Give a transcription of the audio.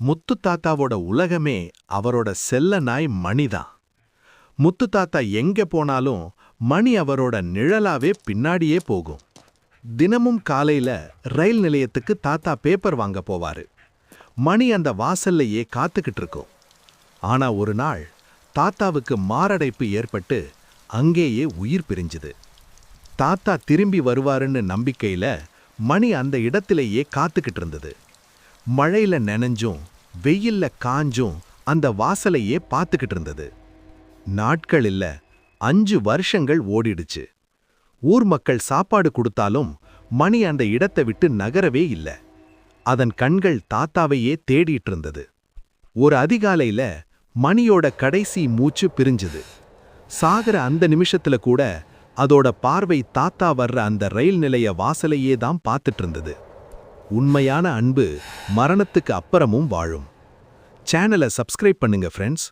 முத்து தாத்தாவோட உலகமே அவரோட செல்ல நாய் மணிதான். முத்து தாத்தா எங்க போனாலும் மணி அவரோட நிழலாவே பின்னாடியே போகும். தினமும் காலையில ரயில் நிலையத்துக்கு தாத்தா பேப்பர் வாங்க போவாரு. மணி அந்த வாசல்லையே காத்துக்கிட்டு இருக்கும். ஆனா ஒரு நாள் தாத்தாவுக்கு மாரடைப்பு ஏற்பட்டு அங்கேயே உயிர் பிரிஞ்சுது. தாத்தா திரும்பி வருவாருன்னு நம்பிக்கையில மணி அந்த இடத்திலேயே காத்துக்கிட்டு இருந்தது. மழையில நனைஞ்சும் வெயில்ல காஞ்சும் அந்த வாசலையே பார்த்துக்கிட்டு இருந்தது. நாட்கள் இல்ல, 5 வருஷங்கள் ஓடிடுச்சு. ஊர் மக்கள் சாப்பாடு கொடுத்தாலும் மணி அந்த இடத்தை விட்டு நகரவே இல்ல. அதன் கண்கள் தாத்தாவையே தேடிட்டு இருந்தது. ஒரு அதிகாலையில மணியோட கடைசி மூச்சு பிரிஞ்சுது. சாகர அந்த நிமிஷத்துல கூட அதோட பார்வை தாத்தா வர்ற அந்த ரயில் நிலைய வாசலையே தான் பார்த்துட்டு இருந்தது. உண்மையான அன்பு மரணத்துக்கு அப்புறமும் வாழும். சேனலை சப்ஸ்கிரைப் பண்ணுங்க ஃப்ரெண்ட்ஸ்.